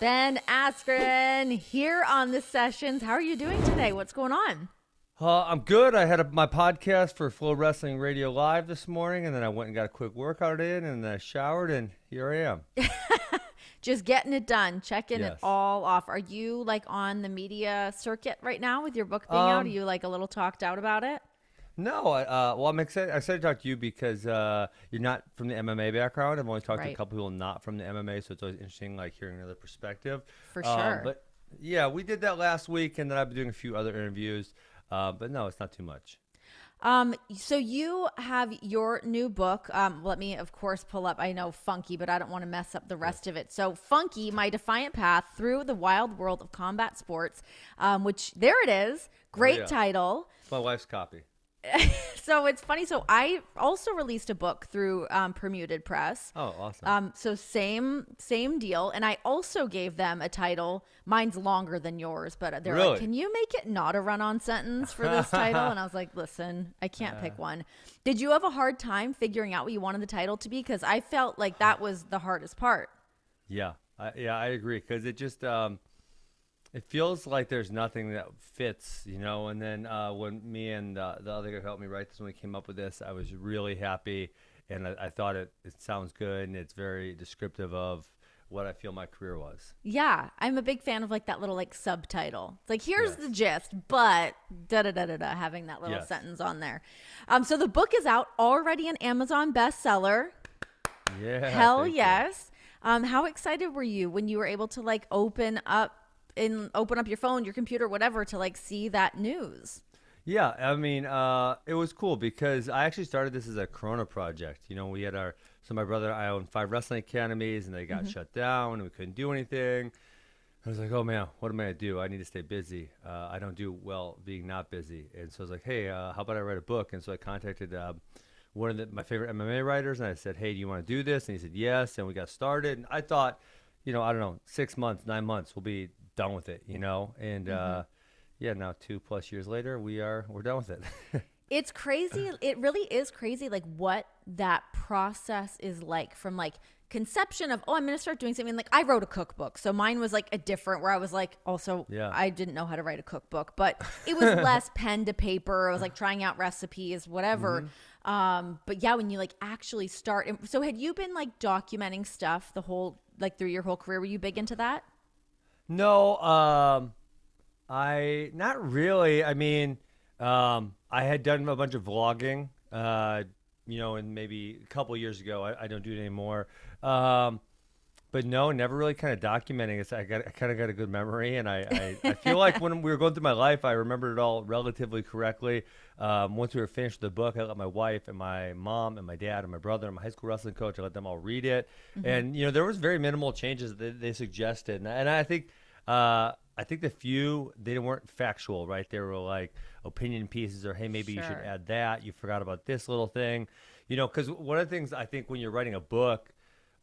Ben Askren here on the sessions. How are you doing today? What's going on? I'm good. I had my podcast for Flow Wrestling Radio Live this morning, and then I went and got a quick workout in, and then I showered, and here I am. Just getting it done, checking Yes. it all off. Are you like on the media circuit right now with your book being out? Are you like a little talked out about it? No, well, I'm excited to talk to you because you're not from the MMA background. I've only talked to a couple people not from the MMA, so it's always interesting, like hearing another perspective. For sure. But yeah, we did that last week, and then I've been doing a few other interviews. But no, it's not too much. So you have your new book. Let me, of course, pull up. I know Funky, but I don't want to mess up the rest of it. So Funky, My Defiant Path Through the Wild World of Combat Sports, which there it is. Great title. It's my wife's copy. So it's funny. So I also released a book through Permuted Press. Oh, awesome. So same deal. And I also gave them a title. Mine's longer than yours, but they're like, can you make it not a run-on sentence for this title? And I was like, listen, I can't pick one. Did you have a hard time figuring out what you wanted the title to be? Because I felt like that was the hardest part. Yeah, I agree. Because it just it feels like there's nothing that fits, you know. And then when me and the other guy who helped me write this, when we came up with this, I was really happy, and I thought it sounds good, and it's very descriptive of what I feel my career was. Yeah, I'm a big fan of like that little like subtitle. It's like, here's the gist, but da-da-da-da-da, having that little sentence on there. So the book is out, already an Amazon bestseller. Yeah. Hell yes. How excited were you when you were able to like open up your phone, your computer, whatever, to like see that news? Yeah, I mean, it was cool because I actually started this as a Corona project. You know, we had my brother and I owned 5 wrestling academies, and they got shut down, and we couldn't do anything. I was like, oh man, what am I gonna do? I need to stay busy. I don't do well being not busy. And so I was like, hey, how about I write a book? And so I contacted one of my favorite MMA writers, and I said, hey, do you want to do this? And he said, yes. And we got started. And I thought, you know, I don't know, 6 months, 9 months, we'll be done with it, you know. And now 2+ years later, we're done with it. It's crazy. It really is crazy, like what that process is like, from like conception of, I'm going to start doing something. Like I wrote a cookbook. So mine was like a different, where I was like, I didn't know how to write a cookbook, but it was less pen to paper. I was like trying out recipes, whatever. But yeah, when you like actually start. So had you been like documenting stuff through your whole career? Were you big into that? No, not really. I mean, I had done a bunch of vlogging, you know, and maybe a couple years ago. I don't do it anymore. But no, never really kind of documenting it. I kind of got a good memory, and I feel like when we were going through my life, I remembered it all relatively correctly. Once we were finished with the book, I let my wife and my mom and my dad and my brother and my high school wrestling coach, I let them all read it. And, you know, there was very minimal changes that they suggested. And I think the few, they weren't factual, right? They were like opinion pieces, or, hey, maybe you should add that. You forgot about this little thing. You know, because one of the things I think when you're writing a book,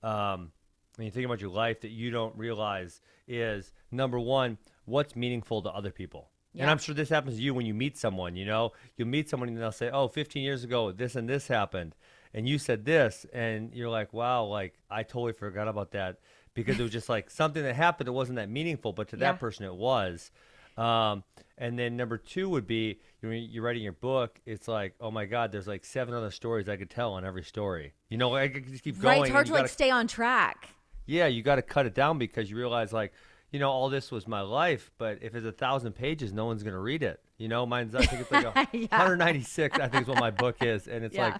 when you think about your life, that you don't realize is, number one, what's meaningful to other people. Yeah. And I'm sure this happens to you when you meet someone, you know. You'll meet someone and they'll say, 15 years ago, this and this happened. And you said this, and you're like, wow, like I totally forgot about that. Because it was just like something that happened. It wasn't that meaningful, but to that person it was. And then number 2 would be, when you're writing your book, it's like, oh my God, there's like 7 other stories I could tell on every story. You know, I could just keep going. Right, it's hard to like stay on track. Yeah, you got to cut it down because you realize, like, you know, all this was my life, but if it's 1,000 pages, no one's going to read it. You know, I think it's like 196, I think is what my book is. And it's like,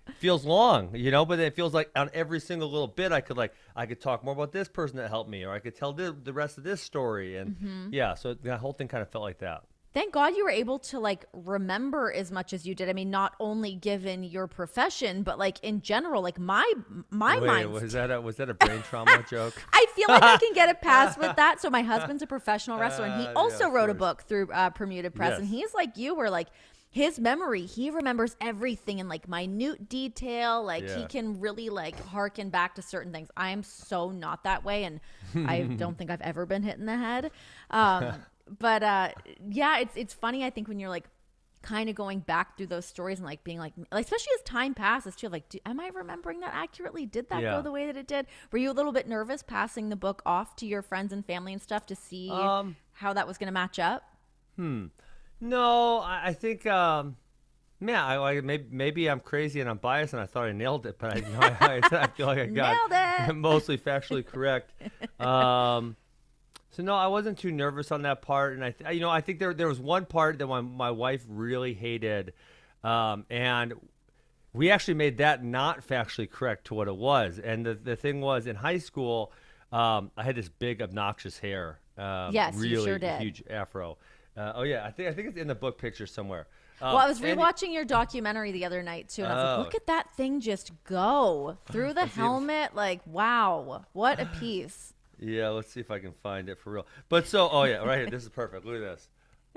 it feels long, you know, but it feels like on every single little bit, I could talk more about this person that helped me, or I could tell the rest of this story. And so that whole thing kind of felt like that. Thank God you were able to like remember as much as you did. I mean, not only given your profession, but like in general, like my mind. Was that a brain trauma joke? I feel like I can get a pass with that. So my husband's a professional wrestler, and he also wrote a book through Permuted Press, and he's like you, where like his memory, he remembers everything in like minute detail. Like he can really like harken back to certain things. I am so not that way, and I don't think I've ever been hit in the head. But it's funny, I think, when you're like kind of going back through those stories and like being like, especially as time passes too, like, am I remembering that accurately? Did that go the way that it did? Were you a little bit nervous passing the book off to your friends and family and stuff to see how that was going to match up? No, I think, maybe I'm crazy and I'm biased and I thought I nailed it, but I feel like I got mostly factually correct. So no, I wasn't too nervous on that part, and I think there was one part that my wife really hated, and we actually made that not factually correct to what it was. And the thing was, in high school, I had this big obnoxious hair, yes, really you sure did. Huge afro. I think it's in the book picture somewhere. Well, I was rewatching your documentary the other night too, and I was like, look at that thing just go through the helmet, like wow, what a piece. Yeah, let's see if I can find it for real. But so, right here. This is perfect. Look at this.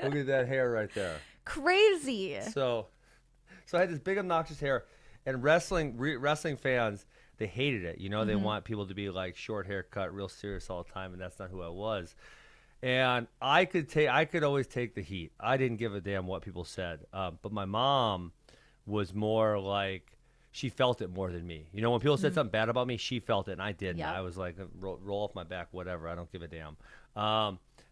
Look at that hair right there. Crazy. So I had this big obnoxious hair, and wrestling fans, they hated it. They want people to be like short haircut, real serious all the time, and that's not who I was. And I could always take the heat. I didn't give a damn what people said. But my mom was more like, she felt it more than me. When people said something bad about me, she felt it, and I didn't. Yep. I was like, roll off my back, whatever. I don't give a damn.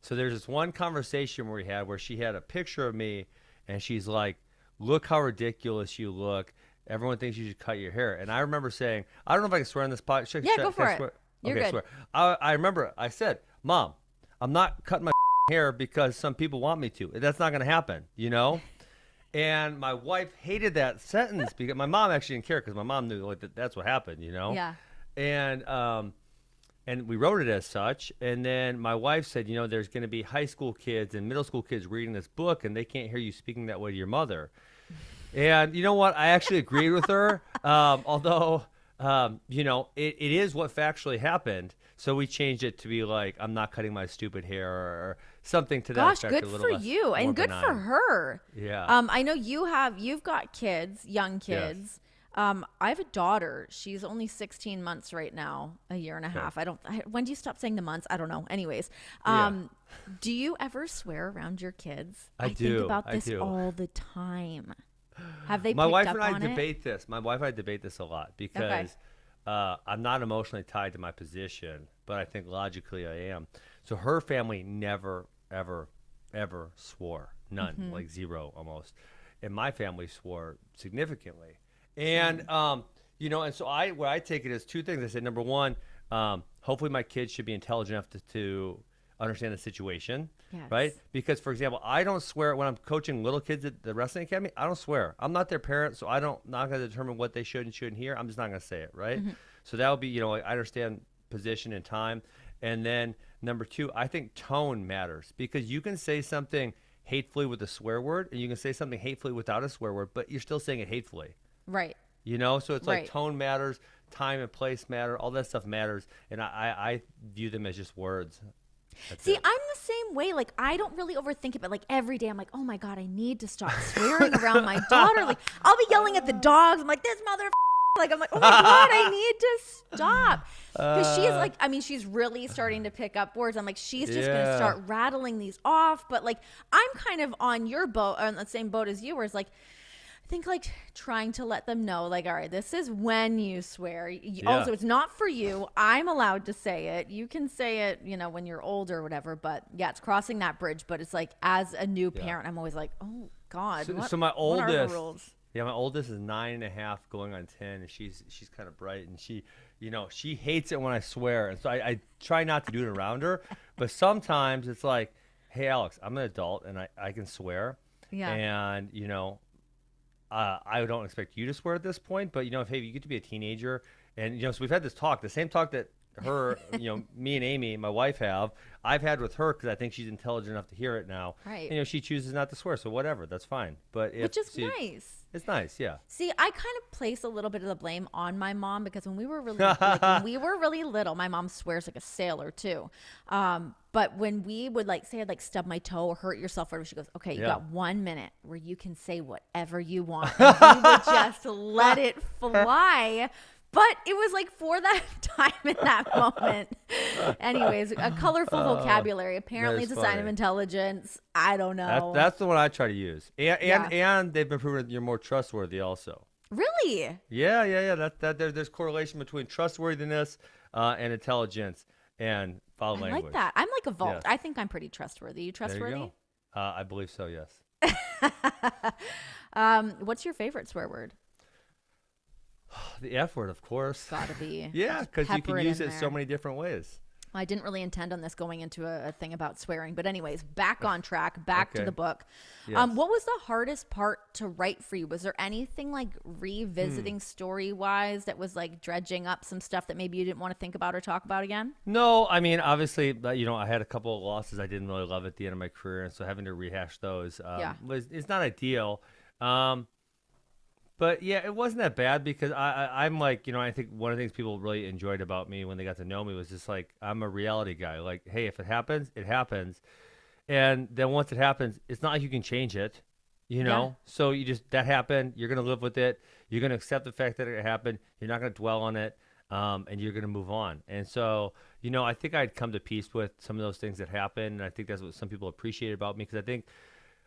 So there's this one conversation we had where she had a picture of me, and she's like, look how ridiculous you look. Everyone thinks you should cut your hair. And I remember saying, I don't know if I can swear on this podcast. Yeah, go for it. You're good. Swear. I remember I said, Mom, I'm not cutting my hair because some people want me to. That's not going to happen, And my wife hated that sentence because my mom actually didn't care because my mom knew that's what happened, Yeah. And we wrote it as such. And then my wife said, there's going to be high school kids and middle school kids reading this book, and they can't hear you speaking that way to your mother. And you know what? I actually agreed with her, although, it is what factually happened. So we changed it to be like, I'm not cutting my stupid hair or something to that effect. Gosh, good for you and good for her. Yeah. I know you've got kids, young kids. Yes. I have a daughter. She's only 16 months right now, a year and a half. When do you stop saying the months? I don't know. Anyways, do you ever swear around your kids? I do. Think about this all the time. Have they? My wife and I debate this. My wife and I debate this a lot because I'm not emotionally tied to my position, but I think logically I am. So her family never, ever, ever swore. None, like zero almost. And my family swore significantly. And, and so where I take it is two things. I said, number one, hopefully my kids should be intelligent enough to understand the situation, right? Because, for example, I don't swear when I'm coaching little kids at the wrestling academy. I don't swear. I'm not their parent, so not going to determine what they should and shouldn't hear. I'm just not going to say it, right? So that would be, I understand position and time. And then number two, I think tone matters because you can say something hatefully with a swear word and you can say something hatefully without a swear word, but you're still saying it hatefully. Right. So it's like tone matters, time and place matter, all that stuff matters. And I view them as just words. See, I'm the same way. Like, I don't really overthink it, but like every day I'm like, oh my God, I need to stop swearing around my daughter. Like, I'll be yelling at the dogs. I'm like, this mother. Like, I'm like, oh my God, I need to stop. Because she is like, she's really starting to pick up words. I'm like, she's just going to start rattling these off. But like, I'm kind of on your boat, on the same boat as you, where it's like, I think like trying to let them know, like, all right, this is when you swear. Also, it's not for you. I'm allowed to say it. You can say it, when you're older or whatever. But yeah, it's crossing that bridge. But it's like, as a new parent, I'm always like, oh God. So my oldest, what are the rules? Yeah, my oldest is 9.5 going on 10, and she's kind of bright, and she hates it when I swear, and so I try not to do it around her, but sometimes it's like, hey, Alex, I'm an adult, and I can swear, and I don't expect you to swear at this point, but if you get to be a teenager, and so we've had this talk, the same talk that her, me and Amy, my wife, I've had with her because I think she's intelligent enough to hear it now. Right. She chooses not to swear, so whatever, that's fine. But which is nice. It's nice, yeah. See, I kind of place a little bit of the blame on my mom because when we were really little, my mom swears like a sailor too. But when we would say I'd stub my toe or hurt yourself, or whatever, she goes, okay, you got 1 minute where you can say whatever you want. And we would just let it fly. But it was like for that time in that moment. Anyways, a colorful vocabulary. Apparently it's a sign of intelligence. I don't know. That's the one I try to use. And Yeah. they've been proven that you're more trustworthy also. Really? Yeah. There's correlation between trustworthiness and intelligence and foul I language. like that. I'm like a vault. Yes. I think I'm pretty trustworthy. You There you trustworthy? go. I believe so, yes. What's your favorite swear word? The F word, of course. Gotta be. Yeah, Just because you pepper can use in it so there. many different ways. I didn't really intend on this going into a thing about swearing, but anyways, back on track, back to Okay. the book. Yes. What was the hardest part to write for you? Was there anything like revisiting story wise that was like dredging up some stuff that maybe you didn't want to think about or talk about again? No, I mean, obviously, I had a couple of losses I didn't really love at the end of my career, and so having to rehash those it's not ideal. But yeah, it wasn't that bad because I'm like, I think one of the things people really enjoyed about me when they got to know me was just like, I'm a reality guy. Like, hey, if it happens, it happens. And then once it happens, it's not like you can change it, Yeah. So that happened. You're going to live with it. You're going to accept the fact that it happened. You're not going to dwell on it. And you're going to move on. And so, I think I'd come to peace with some of those things that happened. And I think that's what some people appreciate about me because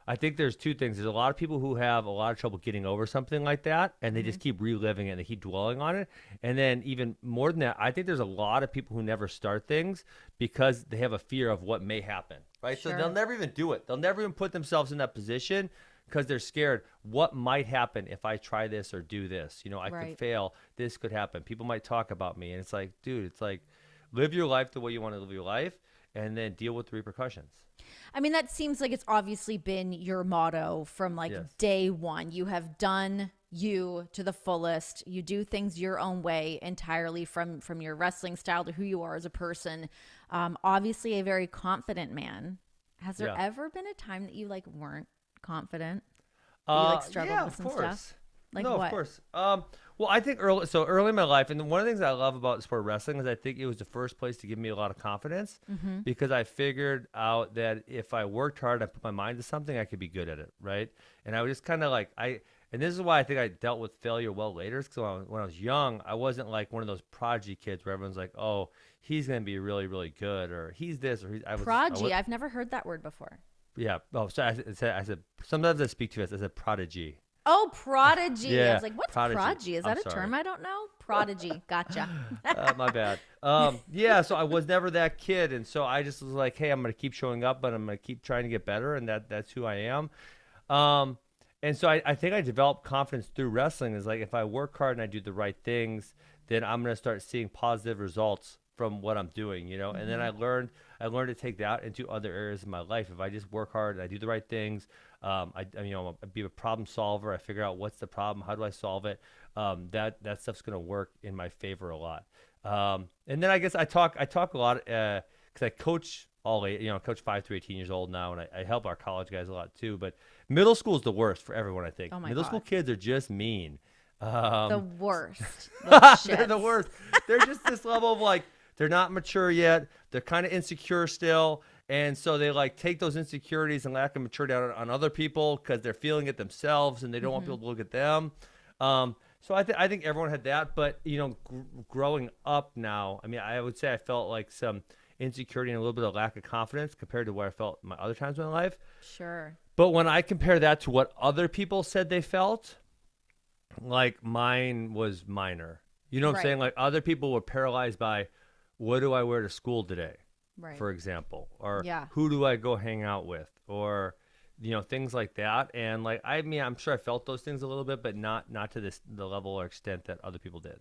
I think there's two things. There's a lot of people who have a lot of trouble getting over something like that, and they just keep reliving it and they keep dwelling on it. And then even more than that, I think there's a lot of people who never start things because they have a fear of what may happen, right? Sure. So they'll never even do it. They'll never even put themselves in that position because they're scared. What might happen if I try this or do this? I Right. could fail. This could happen. People might talk about me. And it's like, dude, it's like live your life the way you want to live your life and then deal with the repercussions. I mean, that seems like it's obviously been your motto from like Yes. day one. You have done you to the fullest. You do things your own way entirely from your wrestling style to who you are as a person. Obviously a very confident man. Has there Yeah. ever been a time that you like weren't confident? That you like struggled yeah, with of some course. stuff? Like no, what? of course. Well, I think early in my life, and one of the things I love about sport wrestling is I think it was the first place to give me a lot of confidence because I figured out that if I worked hard, I put my mind to something, I could be good at it, right? And I was just kind of like and this is why I think I dealt with failure well later. Because when I was young, I wasn't like one of those prodigy kids where everyone's like, "Oh, he's gonna be really, really good," or "He's this," or Prodigy. I've never heard that word before. Yeah. Oh, so I said sometimes I speak to us. I said prodigy. Oh, prodigy. I Yeah, was like, what's prodigy. prodigy? Is I'm that a sorry. term I don't know? Prodigy. Gotcha. My bad. Yeah, so I was never that kid, and so I just was like, hey, I'm gonna keep showing up, but I'm gonna keep trying to get better, and that's who I am. And so I think I developed confidence through wrestling. Is like if I work hard and I do the right things, then I'm gonna start seeing positive results from what I'm doing, And then I learned to take that into other areas of my life. If I just work hard and I do the right things, I'd be a problem solver. I figure out what's the problem, how do I solve it. That stuff's gonna work in my favor a lot. And then I guess I talk a lot because I coach coach 5 through 18 years old now, and I help our college guys a lot too. But middle school is the worst for everyone. I think Oh my middle school God. kids are just mean. The worst. They're the worst. They're just this level of like they're not mature yet. They're kind of insecure still. And so they like take those insecurities and lack of maturity on other people because they're feeling it themselves and they don't want people to look at them. So I think everyone had that. But, growing up now, I mean, I would say I felt like some insecurity and a little bit of lack of confidence compared to where I felt my other times in my life. Sure. But when I compare that to what other people said they felt, like mine was minor. You know what I'm Right. saying? Like other people were paralyzed by what do I wear to school today, Right. for example, or Yeah. who do I go hang out with, or things like that. And like I mean, I'm sure I felt those things a little bit, but not to the level or extent that other people did.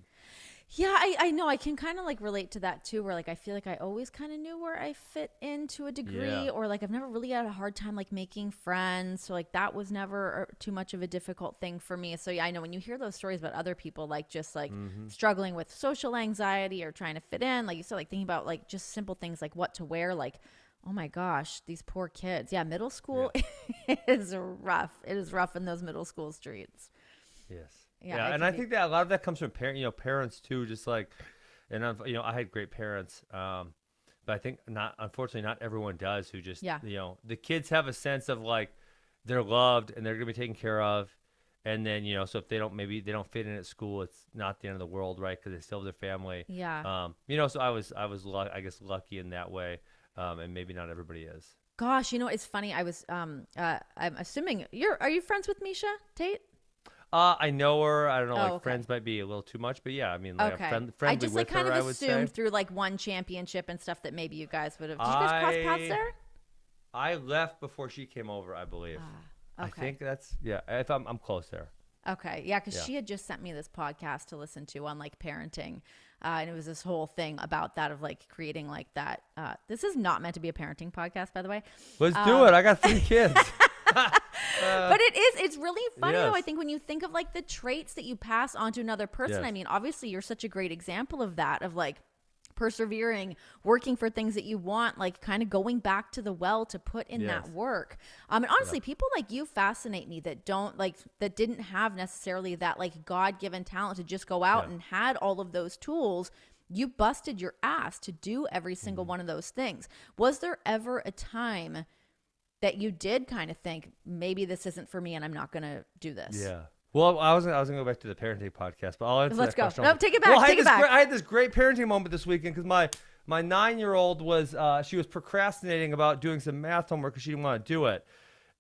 Yeah, I know. I can kind of like relate to that too, where like I feel like I always kind of knew where I fit in to a degree, Yeah. or like I've never really had a hard time like making friends. So like that was never too much of a difficult thing for me. So yeah, I know when you hear those stories about other people like just like struggling with social anxiety or trying to fit in, like you said, like thinking about like just simple things like what to wear, like, oh my gosh, these poor kids. Yeah, middle school is rough. It is rough in those middle school streets. Yes. Yeah, it and can I be- think that a lot of that comes from parents too. Just like, and I had great parents, but I think unfortunately, not everyone does. Who just, Yeah. the kids have a sense of like they're loved and they're gonna be taken care of, And then, so if they don't fit in at school, it's not the end of the world, right? Because they still have their family. Yeah. So I guess lucky in that way, and maybe not everybody is. Gosh, it's funny. I was I'm assuming are you friends with Misha Tate? I know her. I don't know. Okay. Friends might be a little too much, but yeah, I mean, like okay. friendly I just with kind her, of I would assumed say. through like one championship and stuff that maybe you guys would have. Did you guys cross paths there? I left before she came over, I believe. Okay. I think that's I'm close there. Okay, yeah, because she had just sent me this podcast to listen to on like parenting, and it was this whole thing about that of like creating like that. This is not meant to be a parenting podcast, by the way. Let's do it. I got 3 kids. But it's really funny yes. though. I think when you think of like the traits that you pass on to another person, yes. I mean, obviously you're such a great example of that, of like persevering, working for things that you want, like kind of going back to the well to put in yes. that work. And honestly, people like you fascinate me that didn't have necessarily that like God-given talent to just go out and had all of those tools. You busted your ass to do every single one of those things. Was there ever a time that you did kind of think, maybe this isn't for me and I'm not going to do this? Yeah. Well, I was gonna go back to the parenting podcast, but I'll answer Let's that go. question. No, take it back. Well, take it back. I had this great parenting moment this weekend because my 9-year-old was she was procrastinating about doing some math homework because she didn't want to do it,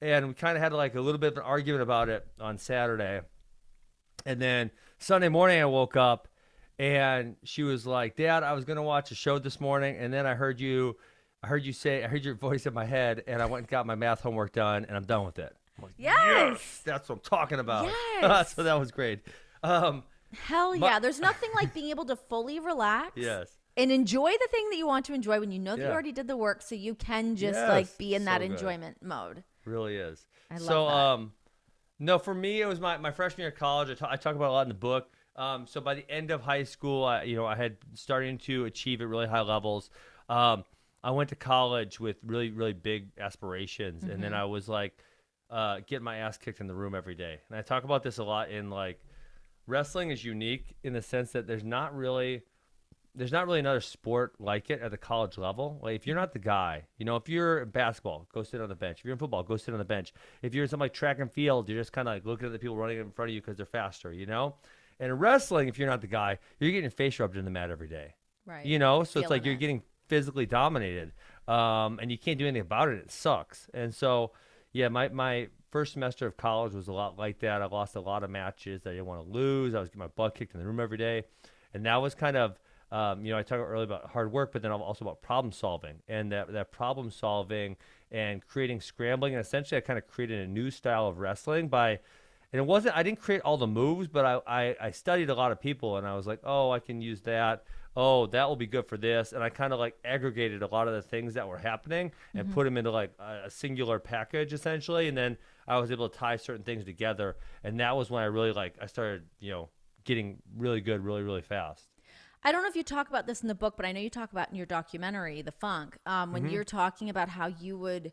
and we kind of had like a little bit of an argument about it on Saturday, and then Sunday morning I woke up and she was like, "Dad, I was gonna watch a show this morning, and then I heard your voice in my head, and I went and got my math homework done, and I'm done with it." Like, yes, that's what I'm talking about. Yes. So that was great. Hell yeah. There's nothing like being able to fully relax. Yes. And enjoy the thing that you want to enjoy when you know that you already did the work, so you can just like be in that enjoyment mode. Really is. I love that. No, for me, it was my freshman year of college. I talk about it a lot in the book. So by the end of high school, I had starting to achieve at really high levels. I went to college with really, really big aspirations. And then I was like, getting my ass kicked in the room every day. And I talk about this a lot in like wrestling is unique in the sense that there's not really another sport like it at the college level. Like if you're not the guy, if you're in basketball, go sit on the bench. If you're in football, go sit on the bench. If you're in something like track and field, you're just kind of like looking at the people running in front of you because they're faster, And in wrestling, if you're not the guy, you're getting your face rubbed in the mat every day. Right. So it's like you're getting physically dominated. And you can't do anything about it. It sucks. And so yeah, my first semester of college was a lot like that. I lost a lot of matches that I didn't want to lose. I was getting my butt kicked in the room every day. And that was kind of, I talked earlier about hard work, but then also about problem solving. And that problem solving and creating scrambling. And essentially, I kind of created a new style of wrestling I didn't create all the moves, but I studied a lot of people. And I was like, oh, I can use that. Oh, that will be good for this. And I kind of like aggregated a lot of the things that were happening and put them into like a singular package essentially. And then I was able to tie certain things together. And that was when I really I started, getting really good, really, really fast. I don't know if you talk about this in the book, but I know you talk about in your documentary, The Funk, when you're talking about how you would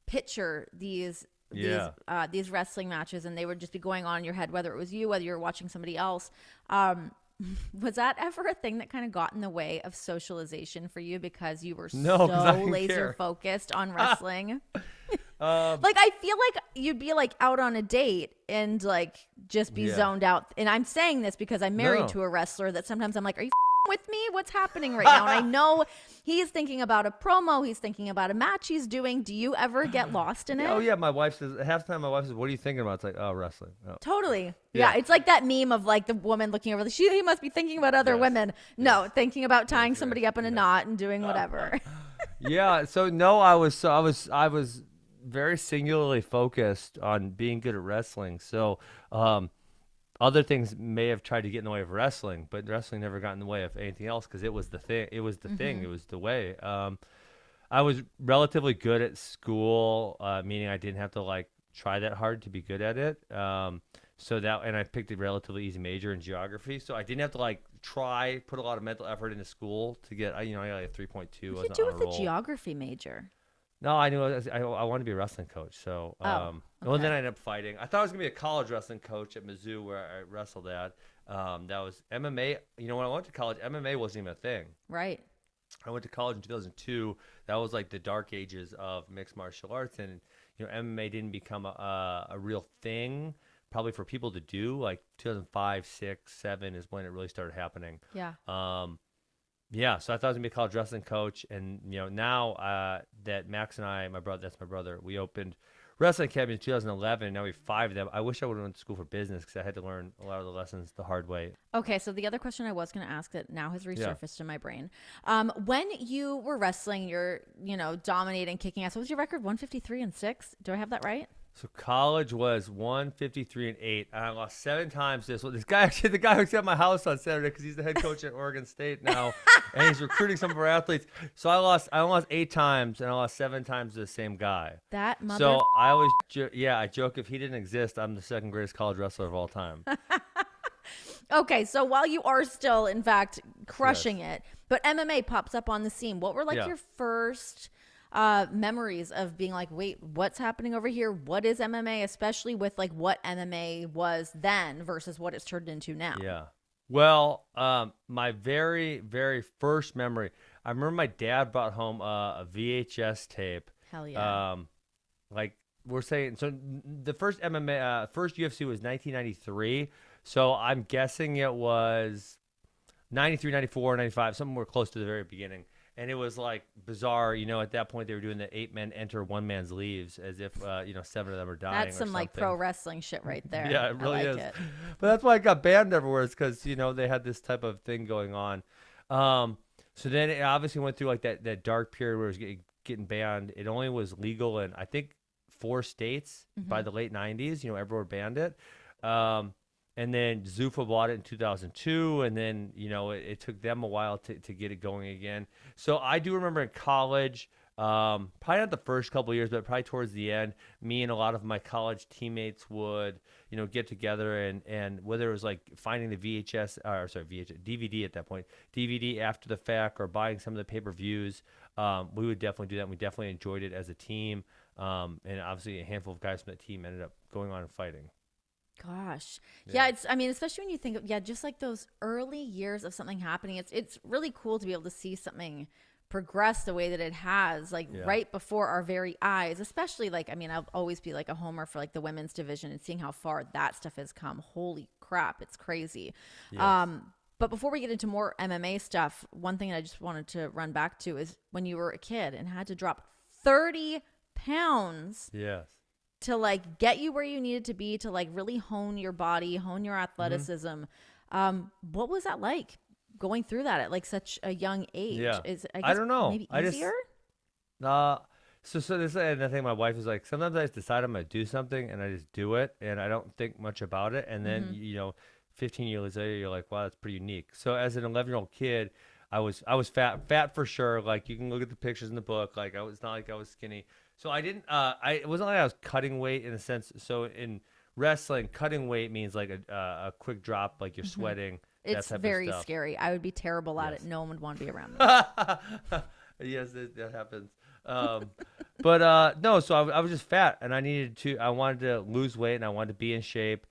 picture these wrestling matches and they would just be going on in your head, whether it was you, whether you're watching somebody else. Was that ever a thing that kind of got in the way of socialization for you because you were so laser focused on wrestling? Like I feel like you'd be like out on a date and like just be zoned out. And I'm saying this because I'm married to a wrestler that sometimes I'm like, are you with me? What's happening right now? And I know he's thinking about a promo. He's thinking about a match he's doing. Do you ever get lost in it? Oh yeah, my wife says half the time. My wife says, "What are you thinking about?" It's like, "Oh, wrestling." Oh. Totally. Yeah, it's like that meme of like the woman looking over. He must be thinking about other women. No, thinking about tying somebody up in a knot and doing whatever. Yeah. So no, I was very singularly focused on being good at wrestling. So. Other things may have tried to get in the way of wrestling, but wrestling never got in the way of anything else because it was the thing. It was the thing. It was the way. I was relatively good at school, meaning I didn't have to try that hard to be good at it. And I picked a relatively easy major in geography, so I didn't have to put a lot of mental effort into school to get. I got a 3.2. What did you do with the geography major? No, I knew I wanted to be a wrestling coach. So, well, then I ended up fighting. I thought I was going to be a college wrestling coach at Mizzou where I wrestled at. That was MMA. When I went to college, MMA wasn't even a thing. Right. I went to college in 2002. That was like the dark ages of mixed martial arts. And, MMA didn't become a real thing probably for people to do, like 2005, 6, 7 is when it really started happening. Yeah. Yeah, so I thought I was gonna be a college wrestling coach, and now that Max and I, that's my brother, we opened wrestling academy in 2011. Now we have 5 of them. I wish I would have went to school for business because I had to learn a lot of the lessons the hard way. Okay, so the other question I was going to ask that now has resurfaced in my brain. When you were wrestling, you're dominating, kicking ass. What was your record? 153-6. Do I have that right? So college was 153-8, and I lost 7 times this. Well, the guy who's at my house on Saturday because he's the head coach at Oregon State now, and he's recruiting some of our athletes. So I lost 8 times, and I lost 7 times to the same guy. That mother. So I always, I joke if he didn't exist, I'm the second greatest college wrestler of all time. Okay, so while you are still, in fact, crushing it, but MMA pops up on the scene. What were your first memories of being like, wait, what's happening over here? What is MMA, especially with like what MMA was then versus what it's turned into now? Yeah. Well, my very, very first memory, I remember my dad brought home a VHS tape. Hell yeah. Like we're saying, so the first MMA, first UFC was 1993. So I'm guessing it was 93, 94, 95, somewhere close to the very beginning. And it was like bizarre, at that point they were doing the 8 men enter, 1 man's leaves, as if 7 of them are dying. That's some like pro wrestling shit right there. Yeah, it really is. It. But that's why it got banned everywhere, because they had this type of thing going on. So then it obviously went through like that dark period where it was getting banned. It only was legal in I think 4 states by the late 90s. Everywhere banned it. And then Zuffa bought it in 2002, and then, it took them a while to get it going again. So I do remember in college, probably not the first couple of years, but probably towards the end, me and a lot of my college teammates would, get together and whether it was like finding the DVD at that point, DVD after the fact, or buying some of the pay-per-views, we would definitely do that. And we definitely enjoyed it as a team. And obviously a handful of guys from that team ended up going on and fighting. Gosh. Yeah, especially when you think of, just like those early years of something happening, it's really cool to be able to see something progress the way that it has, like right before our very eyes, especially like, I'll always be like a homer for like the women's division and seeing how far that stuff has come. Holy crap. It's crazy. Yes. But before we get into more MMA stuff, one thing I just wanted to run back to is when you were a kid and had to drop 30 pounds. Yes. To like get you where you needed to be, to like really hone your body, hone your athleticism. What was that like going through that at like such a young age? Yeah. I don't know. Maybe easier? So this, and I think my wife is like, sometimes I just decide I'm going to do something and I just do it and I don't think much about it. And then, 15 years later, you're like, wow, that's pretty unique. So as an 11-year-old kid, I was fat for sure. Like you can look at the pictures in the book. Like it's not like I was skinny. So I didn't, it wasn't like I was cutting weight in a sense. So in wrestling, cutting weight means like a quick drop, like you're sweating. It's very scary. I would be terrible at it. No one would want to be around me. Yes, that happens. But no, so I was just fat and I wanted to lose weight and I wanted to be in shape.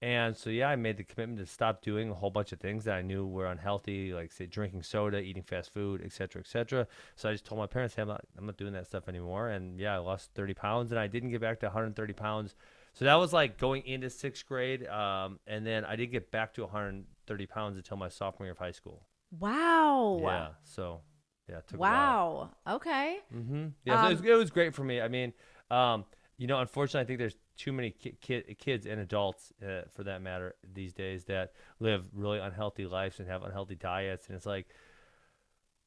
And so, I made the commitment to stop doing a whole bunch of things that I knew were unhealthy, like, say, drinking soda, eating fast food, et cetera, et cetera. So I just told my parents, hey, I'm not doing that stuff anymore. And, I lost 30 pounds, and I didn't get back to 130 pounds. So that was, like, going into 6th grade. And then I didn't get back to 130 pounds until my sophomore year of high school. Wow. Yeah, so, it took a while. Okay. Mm-hmm. Yeah, so it was great for me. Unfortunately, I think there's too many kids and adults, for that matter, these days that live really unhealthy lives and have unhealthy diets. And it's like,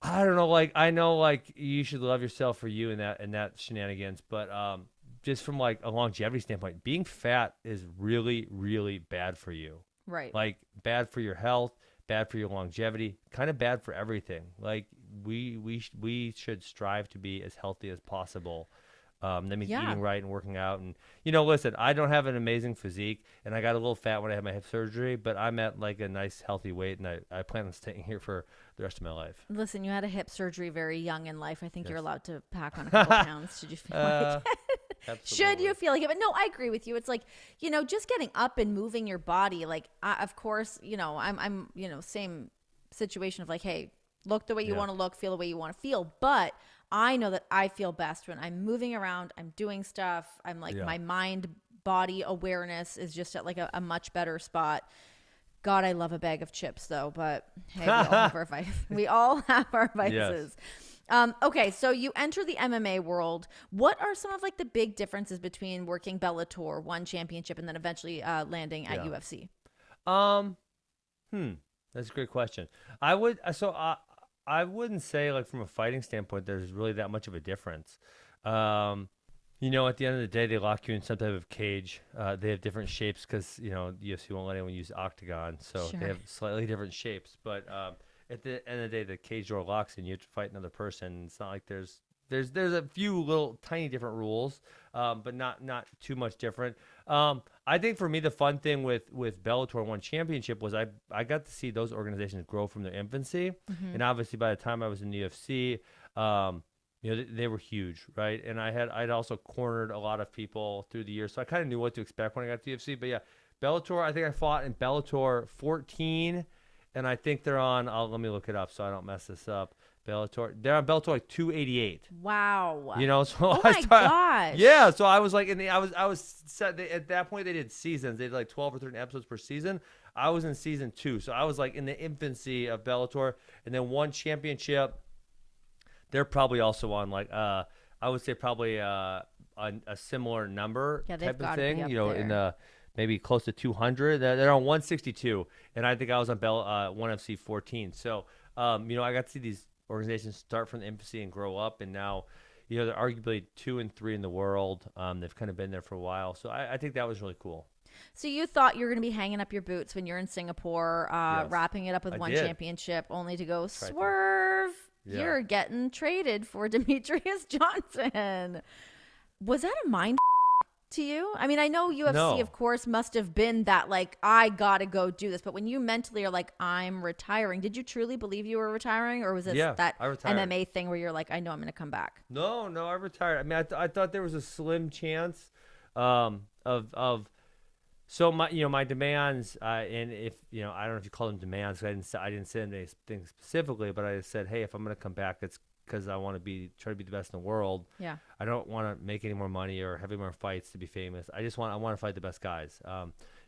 I don't know, like, I know, like, you should love yourself for you and that shenanigans. But just from, like, a longevity standpoint, being fat is really, really bad for you. Right. Like, bad for your health, bad for your longevity, kind of bad for everything. Like, we should strive to be as healthy as possible. That means eating right and working out. And, listen, I don't have an amazing physique, and I got a little fat when I had my hip surgery, but I'm at, like, a nice, healthy weight, and I plan on staying here for the rest of my life. Listen, you had a hip surgery very young in life. I think you're allowed to pack on a couple pounds. Should you feel like it? Should you feel like it? But no, I agree with you. It's like, just getting up and moving your body. Like, of course, I'm same situation of like, hey, look the way you want to look, feel the way you want to feel. But I know that I feel best when I'm moving around, I'm doing stuff, I'm like, my mind body awareness is just at like a much better spot. God, I love a bag of chips though, but hey, we all have our vices. We all have our vices. Yes. Okay, so you enter the MMA world. What are some of like the big differences between working Bellator, one championship, and then eventually landing at UFC? That's a great question. I wouldn't say like from a fighting standpoint, there's really that much of a difference. At the end of the day, they lock you in some type of cage. They have different shapes because, UFC won't let anyone use octagon. So They have slightly different shapes. But at the end of the day, the cage door locks and you have to fight another person. It's not like there's a few little tiny different rules, but not too much different. I think for me, the fun thing with Bellator and One Championship was I got to see those organizations grow from their infancy. Mm-hmm. And obviously by the time I was in the UFC, they were huge, right? And I'd also cornered a lot of people through the years, so I kind of knew what to expect when I got to the UFC. But yeah, Bellator, I think I fought in Bellator 14, and I think they're on. Let me look it up so I don't mess this up. They're on Bellator like 288. Wow. So oh my gosh. Yeah, so I was like, I was set. At that point, they did seasons. They did like 12 or 13 episodes per season. I was in season 2, so I was like in the infancy of Bellator, and then One Championship. They're probably also on like I would say probably a similar number type of thing. In the maybe close to 200. They're on 162, and I think I was on One FC 14. So I got to see these organizations start from the infancy and grow up, and now they're arguably 2 and 3 in the world. They've kind of been there for a while, so I think that was really cool. So you thought you were going to be hanging up your boots when you're in Singapore, yes. wrapping it up with One Championship, only to go swerve. Yeah. You're getting traded for Demetrius Johnson. Was that a mind to you? I mean, I know UFC, of course, must have been that, like, I got to go do this. But when you mentally are like, I'm retiring, did you truly believe you were retiring? Or was it that MMA thing where you're like, I know I'm going to come back? No, I retired. I mean, I thought there was a slim chance So my demands, and if I don't know if you call them demands. I didn't say anything specifically, but I said, hey, if I'm going to come back, it's because I want to try to be the best in the world. Yeah. I don't want to make any more money or have any more fights to be famous. I want to fight the best guys.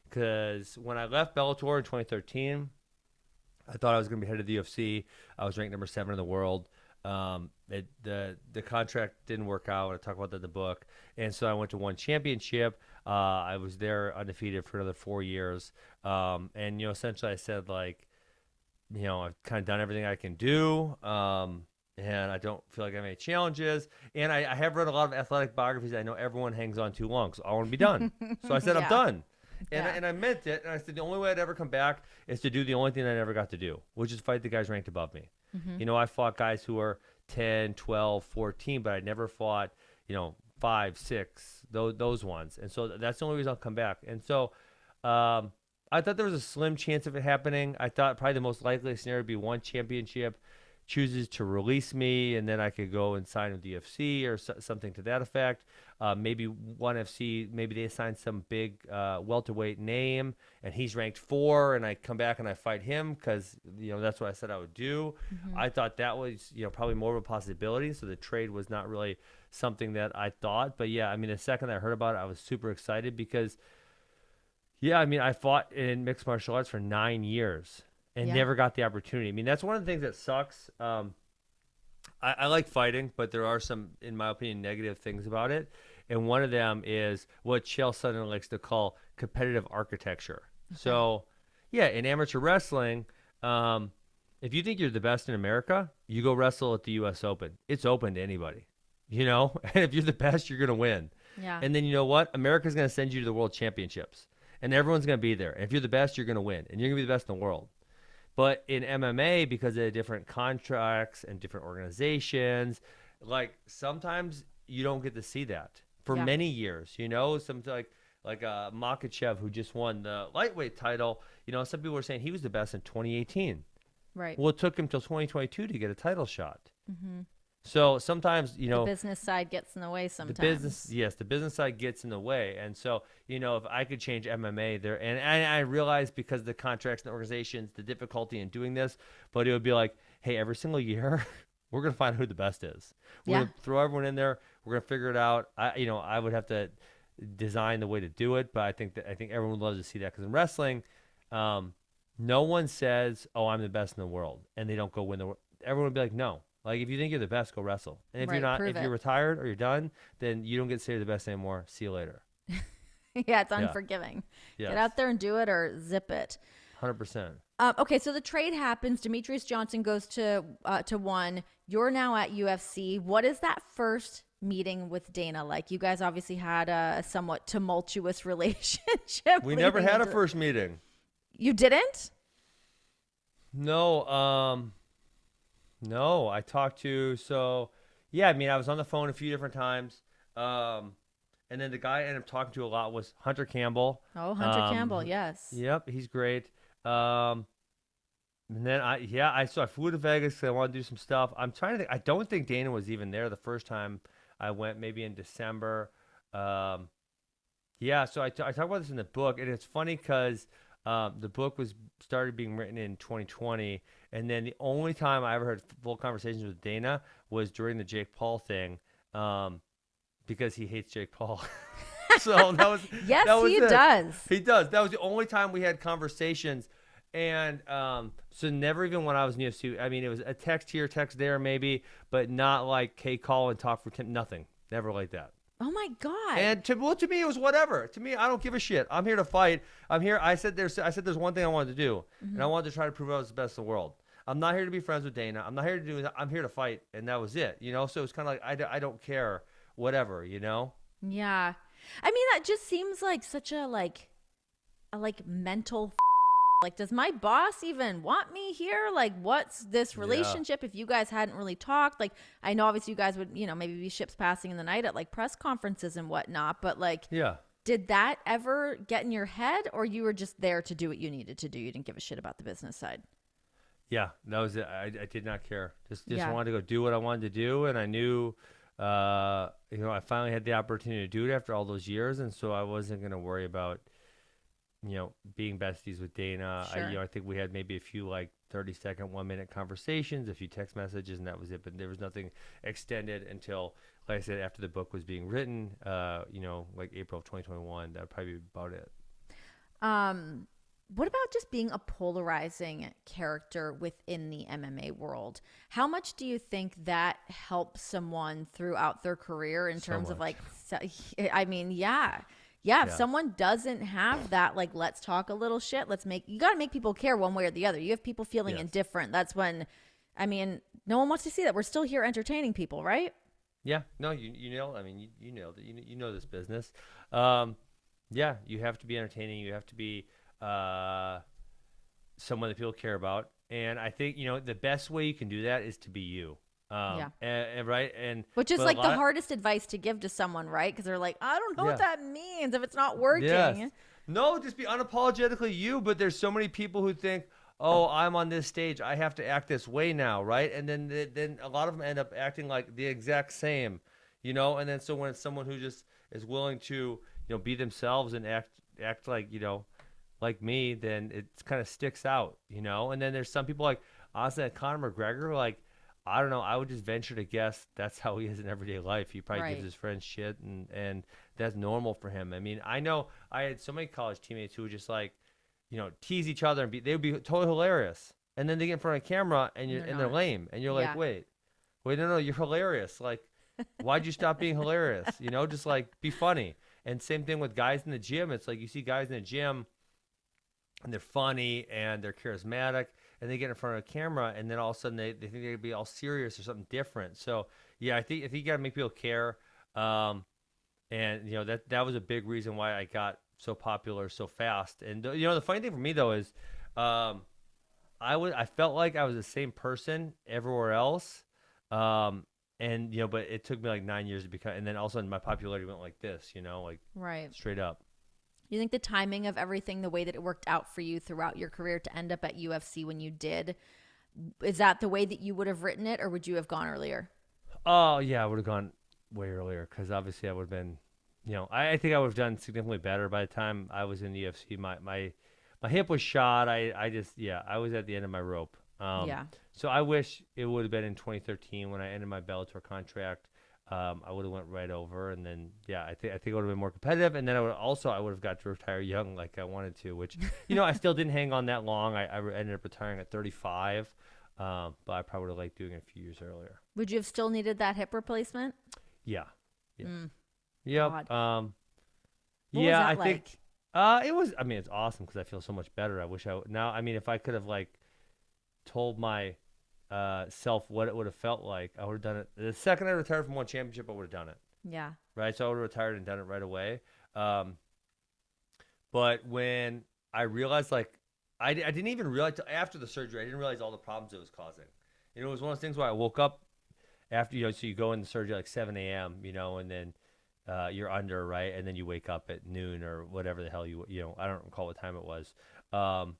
Because when I left Bellator in 2013, I thought I was going to be head of the UFC. I was ranked number 7 in the world. The contract didn't work out. I talk about that in the book. And so I went to One Championship. I was there undefeated for another 4 years. And essentially I said, like, I've kind of done everything I can do. And I don't feel like I have any challenges. And I have read a lot of athletic biographies. I know everyone hangs on too long, so I want to be done. So I said, I'm done. And I meant it. And I said, the only way I'd ever come back is to do the only thing I never got to do, which is fight the guys ranked above me. Mm-hmm. I fought guys who were 10, 12, 14, but I never fought, 5, 6, those ones. And so that's the only reason I'll come back. And so I thought there was a slim chance of it happening. I thought probably the most likely scenario would be One Championship chooses to release me, and then I could go and sign with the UFC or something to that effect. Maybe One FC, maybe they assign some big welterweight name, and he's ranked 4, and I come back and I fight him because that's what I said I would do. Mm-hmm. I thought that was probably more of a possibility. So the trade was not really something that I thought. But yeah, I mean, the second I heard about it, I was super excited because I fought in mixed martial arts for 9 years. And never got the opportunity. I mean, that's one of the things that sucks. I like fighting, but there are some, in my opinion, negative things about it. And one of them is what Chael Sonnen likes to call competitive architecture. Okay. So, in amateur wrestling, if you think you're the best in America, you go wrestle at the U.S. Open. It's open to anybody, And if you're the best, you're going to win. Yeah. And then you know what? America's going to send you to the World Championships. And everyone's going to be there. And if you're the best, you're going to win. And you're going to be the best in the world. But in MMA, because of different contracts and different organizations, like sometimes you don't get to see that for many years. Some like Makhachev, who just won the lightweight title. Some people were saying he was the best in 2018. Right. Well, it took him till 2022 to get a title shot. Mm-hmm. So sometimes, the business side gets in the way sometimes. The business side gets in the way. And so, if I could change MMA there, and I realize because of the contracts and the organizations, the difficulty in doing this, but it would be like, hey, every single year, we're going to find who the best is. We're going to throw everyone in there. We're going to figure it out. I would have to designed the way to do it, but I think everyone would love to see that because in wrestling, no one says, "Oh, I'm the best in the world," and they don't go win the world. Everyone would be like, "No." Like if you think you're the best, go wrestle. And if you're not, if you're retired or you're done, then you don't get to say you're the best anymore. See you later. Yeah, it's unforgiving. Yes. Get out there and do it or zip it. 100%. Okay, so the trade happens. Demetrius Johnson goes to One. You're now at UFC. What is that first meeting with Dana like? You guys obviously had a somewhat tumultuous relationship. We never had a first meeting. You didn't? No. No, I talked to I was on the phone a few different times. And then the guy I ended up talking to a lot was Hunter Campbell. Oh, Hunter Campbell, yes. Yep, he's great. And then I flew to Vegas because I wanted to do some stuff. I'm trying to think. I don't think Dana was even there the first time I went, maybe in December. So I talk about this in the book, and it's funny because the book started being written in 2020, and then the only time I ever had full conversations with Dana was during the Jake Paul thing, because he hates Jake Paul. So that was yes, that was he it. does. He does. That was the only time we had conversations, and so never even when I was in UFC. I mean, it was a text here, text there, maybe, but not like, "Hey, call and talk for 10." Nothing. Never like that. Oh my God. And to me, it was whatever. To me, I don't give a shit. I'm here to fight. I'm here. I said there's one thing I wanted to do, and I wanted to try to prove I was the best in the world. I'm not here to be friends with Dana. I'm not here to do that. I'm here to fight, and that was it. So it's kind of like I don't care, whatever. Yeah, I mean that just seems like such a mental. Like, does my boss even want me here? Like, what's this relationship? If you guys hadn't really talked, like, I know obviously you guys would, maybe be ships passing in the night at like press conferences and whatnot, but like, did that ever get in your head, or you were just there to do what you needed to do? You didn't give a shit about the business side. Yeah, that was it. I did not care. Just wanted to go do what I wanted to do, and I knew, I finally had the opportunity to do it after all those years, and so I wasn't going to worry about being besties with Dana. Sure. I think we had maybe a few 30-second, 1-minute conversations, a few text messages, and that was it. But there was nothing extended until, like I said, after the book was being written, like April of 2021. That would probably be about it. What about just being a polarizing character within the MMA world? How much do you think that helps someone throughout their career in terms of if someone doesn't have that, let's talk a little shit, you got to make people care one way or the other. You have people feeling indifferent. That's when, no one wants to see that. We're still here entertaining people, right? Yeah. No, you nailed it. You nailed it. You know this business. You have to be entertaining. You have to be someone that people care about. And I think, the best way you can do that is to be you. Right. Which is the hardest advice to give to someone, right? Because they're like, I don't know what that means if it's not working. Yes. No, just be unapologetically you. But there's so many people who think, oh, I'm on this stage, I have to act this way now, right? And then a lot of them end up acting like the exact same, And then so when it's someone who just is willing to, be themselves and act like, like me, then it kind of sticks out, And then there's some people honestly, Conor McGregor, I don't know. I would just venture to guess that's how he is in everyday life. He probably gives his friends shit, and that's normal for him. I know I had so many college teammates who would just tease each other, and they would be totally hilarious. And then they get in front of camera and they're lame, and you're like, wait, no, you're hilarious. Why'd you stop being hilarious? Just be funny. And same thing with guys in the gym. It's you see guys in the gym, and they're funny and they're charismatic. And they get in front of a camera, and then all of a sudden they think they'd be all serious or something different. So I think you got to make people care, and that was a big reason why I got so popular so fast. And the funny thing for me though is, I felt like I was the same person everywhere else, but it took me 9 years to become, and then all of a sudden my popularity went like this, straight up. You think the timing of everything, the way that it worked out for you throughout your career to end up at UFC when you did, is that the way that you would have written it, or would you have gone earlier? Oh, yeah, I would have gone way earlier because obviously I would have been, I think I would have done significantly better by the time I was in the UFC. My hip was shot. I was at the end of my rope. So I wish it would have been in 2013 when I ended my Bellator contract. I would have went right over, and then I think it would have been more competitive, and then I would have got to retire young like I wanted to, which I still didn't hang on that long. I ended up retiring at 35, but I probably would have liked doing it a few years earlier. Would you have still needed that hip replacement? Yeah. Yep. What was that like? Think it was. I mean, it's awesome because I feel so much better. I wish now. I mean, if I could have told my self what it would have felt like, I would have done it. The second I retired from one championship, I would have done it. Yeah. Right. So I would have retired and done it right away. But when I realized, I didn't even realize till after the surgery, I didn't realize all the problems it was causing. It was one of those things where I woke up after, so you go into surgery 7 a.m., and then you're under, right? And then you wake up at noon or whatever the hell I don't recall what time it was. And,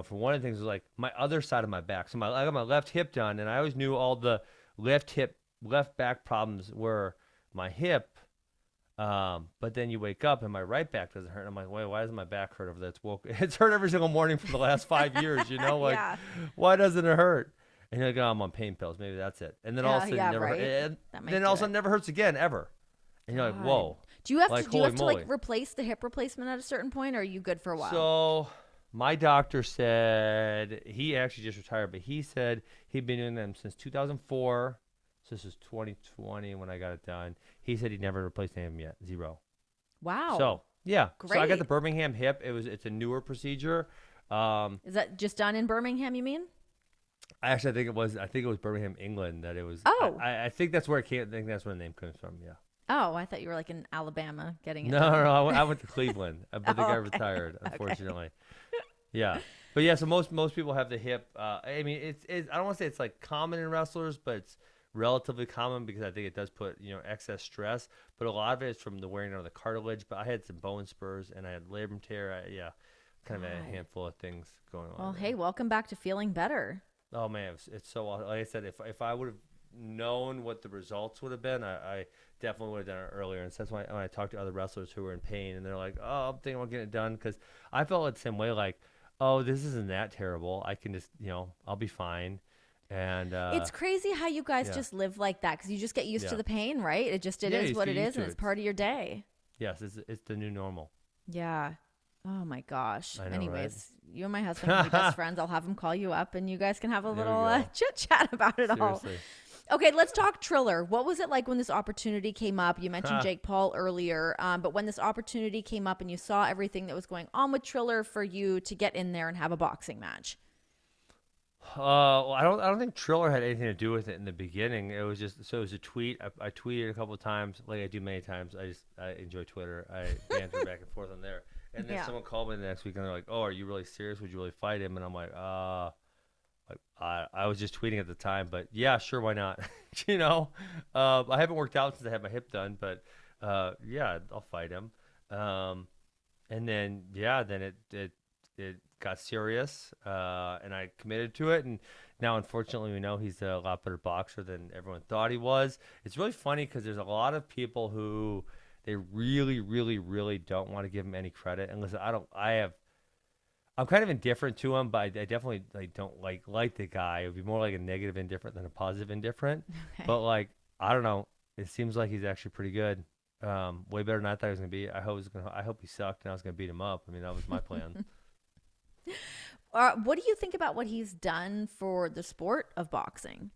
for one of the things was my other side of my back. So I got my left hip done, and I always knew all the left back problems were my hip. But then you wake up and my right back doesn't hurt. And I'm like, wait, why doesn't my back hurt over there? It's hurt every single morning for the last 5 years, Yeah. Why doesn't it hurt? And you're like, oh, I'm on pain pills. Maybe that's it. And then all of a sudden it never hurt. And then all of a sudden it never hurts again, ever. And you're like, whoa. Do you have to replace the hip replacement at a certain point, or are you good for a while? So my doctor said, he actually just retired, but he said he'd been doing them since 2004. So this is 2020 when I got it done. He said he'd never replaced any of them yet. 0. Wow. So yeah. Great. So I got the Birmingham hip. It's a newer procedure. Is that just done in Birmingham, you mean? Actually, I think it was Birmingham, England that it was. Oh. I think that's where it came. I think that's where the name comes from. Yeah. Oh, I thought you were in Alabama getting it. No. I went to Cleveland, but the guy retired, unfortunately. Okay. Yeah. But yeah, so most people have the hip. I mean, it's I don't want to say it's common in wrestlers, but it's relatively common because I think it does put excess stress. But a lot of it is from the wearing of the cartilage. But I had some bone spurs and I had labrum tear. Kind of a handful of things going on. Well, hey, welcome back to feeling better. Oh man, it's so awesome. Like I said, if I would have known what the results would have been, I definitely would have done it earlier. And so that's why when I talk to other wrestlers who are in pain and they're like, oh, I'm thinking about getting it done, because I felt the same way. Oh, this isn't that terrible. I can just I'll be fine. And it's crazy how you guys just live like that, because you just get used to the pain, right? It is what it is, and it's part of your day. Yes, it's the new normal. Yeah. Oh my gosh. I know, anyways, right? You and my husband can be best friends. I'll have him call you up and you guys can have a little chit chat about it Seriously. all. Okay, let's talk Triller. What was it like when this opportunity came up? You mentioned Jake Paul earlier, but when this opportunity came up and you saw everything that was going on with Triller for you to get in there and have a boxing match. Well, I don't think Triller had anything to do with it in the beginning. It was just, so it was a tweet. I tweeted a couple of times, like I do many times. I enjoy Twitter. I banter back and forth on there. And then someone called me the next week and they're like, "Oh, are you really serious? Would you really fight him?" And I'm like, I was just tweeting at the time, but yeah, sure, why not? I haven't worked out since I had my hip done, but yeah, I'll fight him. And then it got serious, and I committed to it. And now, unfortunately, we know he's a lot better boxer than everyone thought he was. It's really funny because there's a lot of people who they really, really, really don't want to give him any credit. And listen, I'm kind of indifferent to him, but I definitely don't like the guy. It would be more like a negative indifferent than a positive indifferent. Okay. But I don't know. It seems like he's actually pretty good. Way better than I thought he was gonna be. I hope he sucked and I was gonna beat him up. I mean, that was my plan. What do you think about what he's done for the sport of boxing?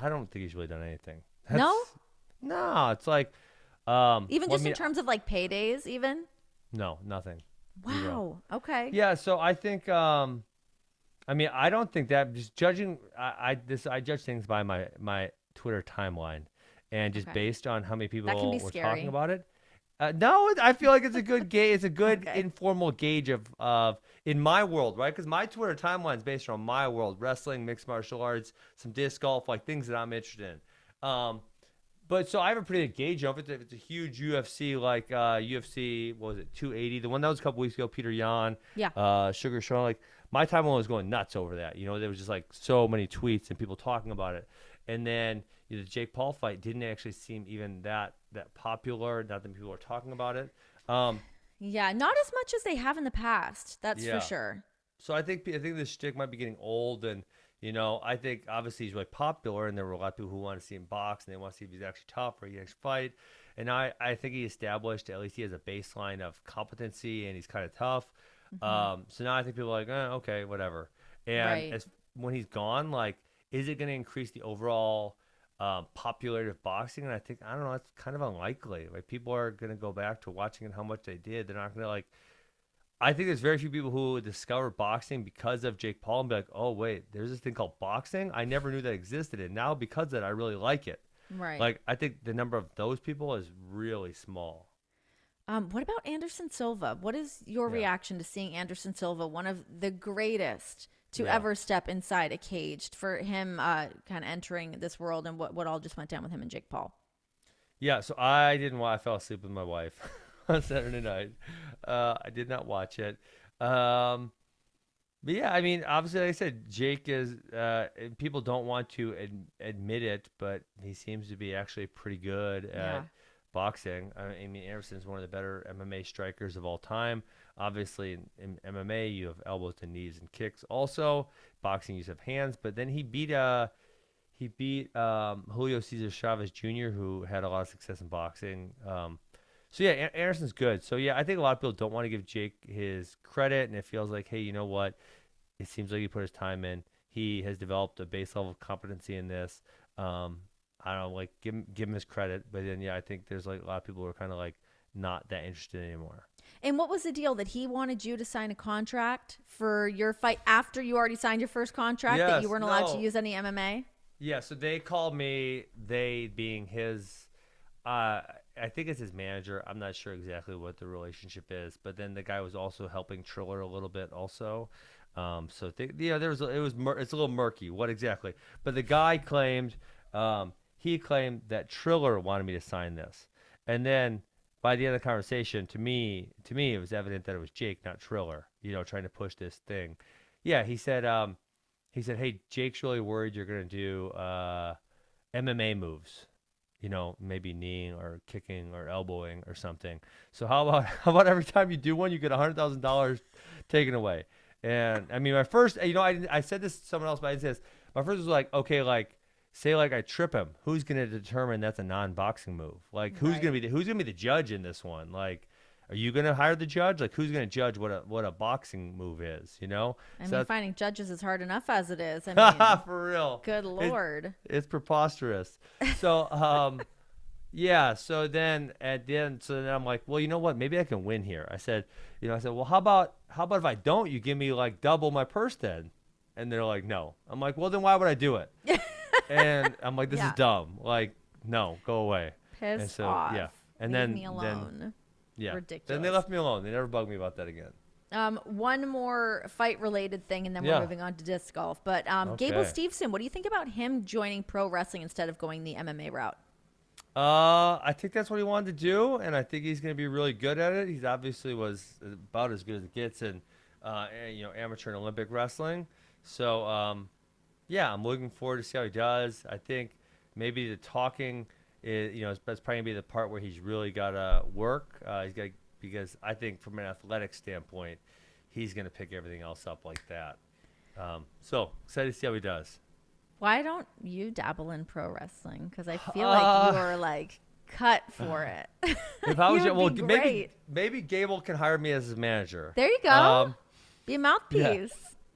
I don't think he's really done anything. No, it's like even just in terms of paydays, even. No, nothing. Wow. Zero. Okay. Yeah. So I think. I don't think that. Just judging, I judge things by my Twitter timeline, and just based on how many people were talking about it. No, I feel like it's a good gauge. It's a good informal gauge of in my world, right? Because my Twitter timeline is based on my world: wrestling, mixed martial arts, some disc golf, things that I'm interested in. But so I have a pretty good gauge of it. If it's a huge UFC, UFC, what was it, 280? The one that was a couple weeks ago, Peter Yan, Sugar Sean, my timeline was going nuts over that. There was just so many tweets and people talking about it. And then the Jake Paul fight didn't actually seem even that popular. Not that people were talking about it. Yeah, not as much as they have in the past. That's for sure. So I think the shtick might be getting old, and I think obviously he's really popular, and there were a lot of people who want to see him box, and they want to see if he's actually tough or he actually fight. And I think he established, at least he has a baseline of competency, and he's kind of tough. So now I think people are like, okay, whatever. And when he's gone, like, is it going to increase the overall popularity of boxing? And I don't know, it's kind of unlikely. Like, people are going to go back to watching it how much they did. They're not going to, like, I think there's very few people who discover boxing because of Jake Paul and be like, oh, wait, there's this thing called boxing? I never knew that existed. And now because of that, I really like it. Right. Like, I think the number of those people is really small. What about Anderson Silva? What is your reaction to seeing Anderson Silva, one of the greatest to ever step inside a cage, for him kind of entering this world, and what all just went down with him and Jake Paul? Yeah, so I didn't watch. I fell asleep with my wife on Saturday night. I did not watch it. But yeah, I mean, obviously, like I said, Jake is, people don't want to admit it, but he seems to be actually pretty good at boxing. I mean, Anderson's one of the better MMA strikers of all time. Obviously, in MMA, you have elbows and knees and kicks. Also, boxing, you have hands. But then he beat Julio Cesar Chavez Jr., who had a lot of success in boxing. So yeah, Anderson's good. So yeah, I think a lot of people don't want to give Jake his credit, and it feels like, hey, you know what? It seems like he put his time in. He has developed a base level of competency in this. I don't know, like, give him his credit. But then yeah, I think there's like a lot of people who are kind of like not that interested anymore. And what was the deal that he wanted you to sign a contract for your fight after you already signed your first contract, that you weren't allowed to use any MMA? Yeah, so they called me, they being his, I think it's his manager. I'm not sure exactly what the relationship is, but then the guy was also helping Triller a little bit also. So it's a little murky what exactly. But the guy claimed, he claimed that Triller wanted me to sign this, and then by the end of the conversation, to me, it was evident that it was Jake, not Triller, trying to push this thing. Yeah, he said, hey, Jake's really worried you're going to do MMA moves, maybe kneeing or kicking or elbowing or something. So how about every time you do one, you get $100,000 taken away? And I mean, my first, I said this to someone else, but I didn't say this. My first was like, okay, like, say like I trip him, who's going to determine that's a non-boxing move? Like, who's going to be the judge in this one? Like, are you going to hire the judge? Like, who's going to judge what a boxing move is, I mean, finding judges is hard enough as it is. I mean, for real. Good Lord. It's preposterous. So, yeah. So then I'm like, well, you know what? Maybe I can win here. I said, well, how about if I don't, you give me like double my purse then? And they're like, no. I'm like, well, then why would I do it? And I'm like, this is dumb. Like, no, go away. Piss off. Yeah. And Leave me alone. Yeah. Ridiculous. Then they left me alone. They never bugged me about that again. One more fight-related thing, and then we're moving on to disc golf. But Gable Steveson, what do you think about him joining pro wrestling instead of going the MMA route? I think that's what he wanted to do, and I think he's going to be really good at it. He's obviously was about as good as it gets in, amateur and Olympic wrestling. So, yeah, I'm looking forward to see how he does. I think maybe the talking is, that's probably going to be the part where he's really got to work. Because I think from an athletic standpoint, he's going to pick everything else up like that. So excited to see how he does. Why don't you dabble in pro wrestling? Because I feel like you're like cut for it. If I was, well, great. maybe Gable can hire me as his manager. There you go. Be a mouthpiece.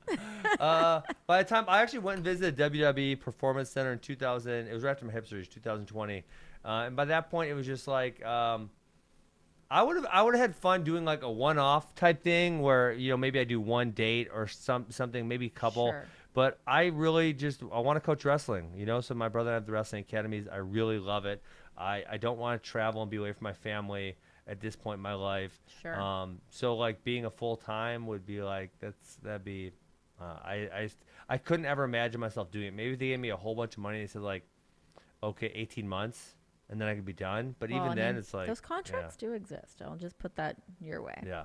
Yeah. By the time I actually went and visited WWE Performance Center in 2000, it was right after my hip surgery, 2020, and by that point it was just like I would have had fun doing like a one-off type thing where maybe I do one date or something, maybe a couple. Sure. But I really I want to coach wrestling. So my brother and I have the wrestling academies. I really love it. I don't want to travel and be away from my family at this point in my life. Sure. So like being a full time would be like that'd be. I couldn't ever imagine myself doing it. Maybe they gave me a whole bunch of money. They said like, okay, 18 months, and then I could be done. But even then, it's like those contracts do exist. I'll just put that your way. Yeah.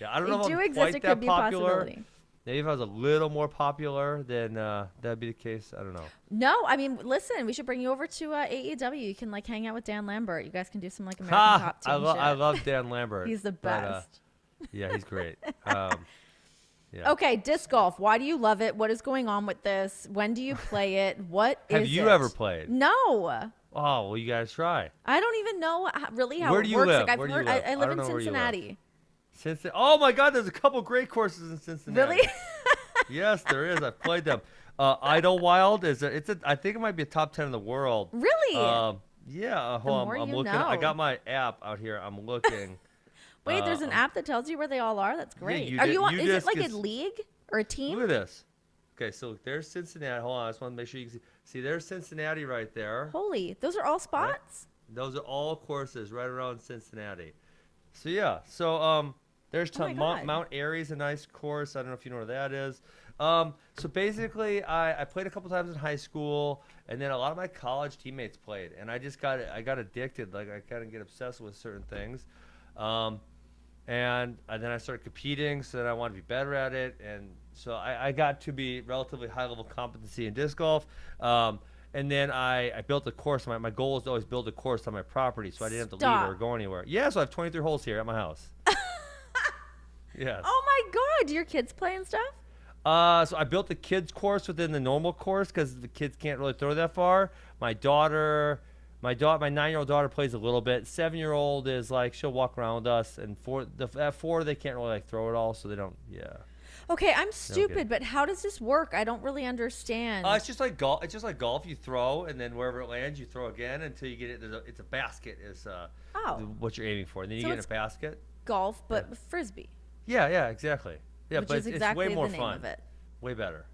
I don't know if do I'm exist. quite It that could be popular. A possibility. Maybe if I was a little more popular, then that'd be the case. I don't know. No, I mean, listen, we should bring you over to AEW. You can like hang out with Dan Lambert. You guys can do some like American Top Team shit. I love Dan Lambert. He's the best. Yeah, he's great. Yeah. Okay, disc golf. Why do you love it? What is going on with this? When do you play it? What is it? Have you ever played? No. Oh, well, you guys try. I don't even know really how Where it do you works. live? Like, Where do you live? I live in don't know where you live. Cincinnati. Cincinnati. Oh my God, there's a couple great courses in Cincinnati. Really? Yes, there is. I've played them. Idlewild I think it might be a top 10 in the world. Really? Yeah. Hold on, I'm looking. I got my app out here. I'm looking. Wait, there's an app that tells you where they all are? That's great. Yeah, Are you on, is it like is, a league or a team? Look at this. Okay, so there's Cincinnati. Hold on, I just want to make sure you can see. There's Cincinnati right there. Holy, those are all spots? Right? Those are all courses right around Cincinnati. So yeah, so there's Mount Airy's a nice course. I don't know if you know where that is. So basically, I played a couple times in high school, and then a lot of my college teammates played, and I got addicted. Like I kind of get obsessed with certain things. And then I started competing, so then I wanted to be better at it, and so I got to be relatively high level competency in disc golf. And then I built a course. My goal is to always build a course on my property, so I didn't have to leave or go anywhere. Yeah, so I have 23 holes here at my house. Yes. Oh my God, do your kids play and stuff? So I built the kids course within the normal course because the kids can't really throw that far. My 9-year-old daughter plays a little bit. 7-year-old is like she'll walk around with us, and at 4 they can't really like throw it all, so they don't. Yeah. Okay, I'm stupid, but how does this work? I don't really understand. It's just like golf. It's just like golf. You throw, and then wherever it lands, you throw again until you get it. It's a basket. Is what you're aiming for. And then you get in a basket. Golf, but frisbee. Yeah, exactly. Yeah, which but is exactly it's way more the name fun. Of it. Way better.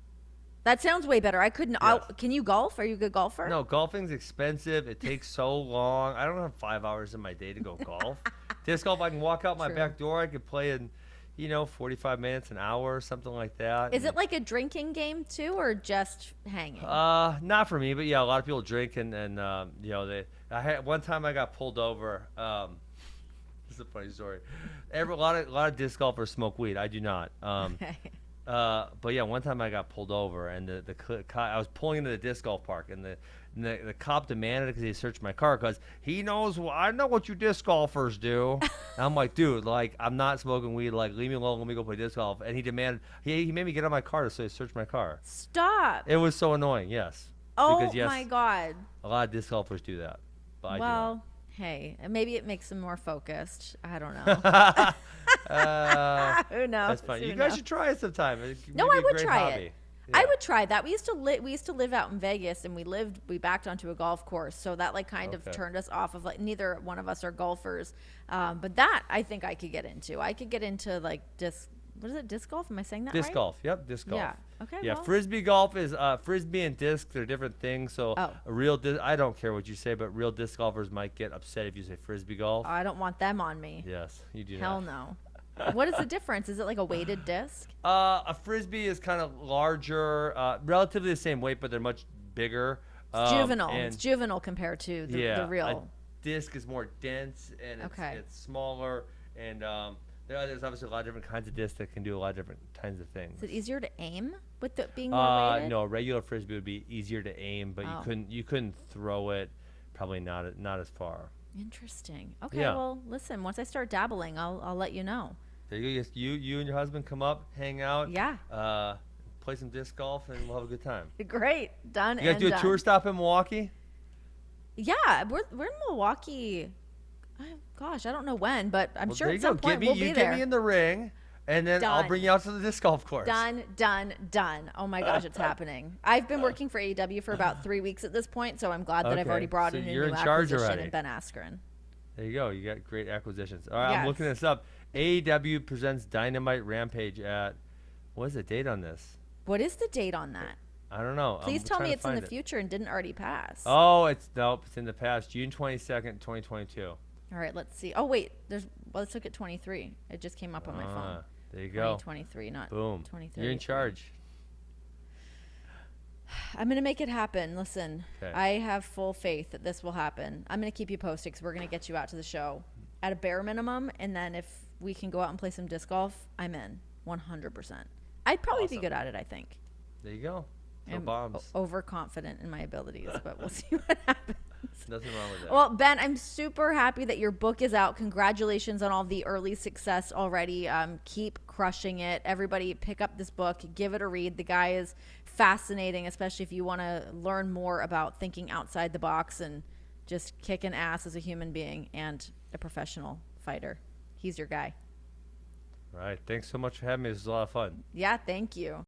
That sounds way better. I couldn't. Yes. Can you golf? Are you a good golfer? No, golfing's expensive. It takes so long. I don't have 5 hours in my day to go golf. Disc golf, I can walk out my back door. I could play in, 45 minutes, an hour, something like that. Is it like a drinking game too, or just hanging? Not for me, but yeah, a lot of people drink and one time I got pulled over. This is a funny story. A lot of disc golfers smoke weed. I do not. Okay. But yeah, one time I got pulled over, and I was pulling into the disc golf park, and the cop demanded because he searched my car because he knows I know what you disc golfers do. And I'm like, dude, like I'm not smoking weed. Like leave me alone. Let me go play disc golf. And he demanded. He made me get out of my car so he searched my car. Stop. It was so annoying. Yes. Oh because, yes, my God. A lot of disc golfers do that. But I do not. Hey, maybe it makes them more focused. I don't know. Who knows? That's fine. You guys should try it sometime. No, I would try hobby. it. Yeah. I would try that. We used to live out in Vegas, and we backed onto a golf course, so that like kind of turned us off of like neither one of us are golfers. But that I think I could get into. I could get into like disc golf? Am I saying that right? Disc golf. Yep, disc golf. Yeah. Okay. Yeah, well. frisbee golf is frisbee and disc. They're different things. So I don't care what you say, but real disc golfers might get upset if you say frisbee golf. I don't want them on me. Yes, you do. Hell no. What is the difference? Is it like a weighted disc? A frisbee is kind of larger, relatively the same weight, but they're much bigger. It's juvenile. It's juvenile compared to the real. A disc is more dense and it's smaller, and there's obviously a lot of different kinds of discs that can do a lot of different kinds of things. Is it easier to aim with it being more weighted? No, a regular frisbee would be easier to aim, but you couldn't throw it, probably not as far. Interesting. Okay, well, listen, once I start dabbling, I'll let you know. There you go. You and your husband come up, hang out. Yeah. Play some disc golf, and we'll have a good time. Great. Done. You guys do a tour stop in Milwaukee? Yeah, we're in Milwaukee. Gosh, I don't know when, but I'm sure at some point we'll be there. Get me in the ring, and then I'll bring you out to the disc golf course. Done. Oh my gosh, it's happening. I've been working for AEW for about 3 weeks at this point, so I'm glad that I've already brought in a new acquisition in Ben Askren. There you go. You got great acquisitions. All right, I'm looking this up. AEW presents Dynamite Rampage at, what is the date on this? What is the date on that? I don't know. Please tell me it's in the future and didn't already pass. Oh, it's in the past. June 22nd, 2022. All right, let's see. Oh wait, let's look at 23. It just came up on my phone. There you go. 2023, not boom. 23. You're in charge. I'm going to make it happen. Listen, I have full faith that this will happen. I'm going to keep you posted because we're going to get you out to the show at a bare minimum. And then if we can go out and play some disc golf, I'm in 100%. I'd probably be good at it, I think. There you go. No I'm bombs. Overconfident in my abilities, but we'll see what happens. Nothing wrong with that. Well, Ben, I'm super happy that your book is out. Congratulations on all the early success already. Keep crushing it. Everybody pick up this book. Give it a read. The guy is fascinating, especially if you want to learn more about thinking outside the box and just kicking ass as a human being and a professional fighter. He's your guy. All right. Thanks so much for having me. This was a lot of fun. Yeah, thank you.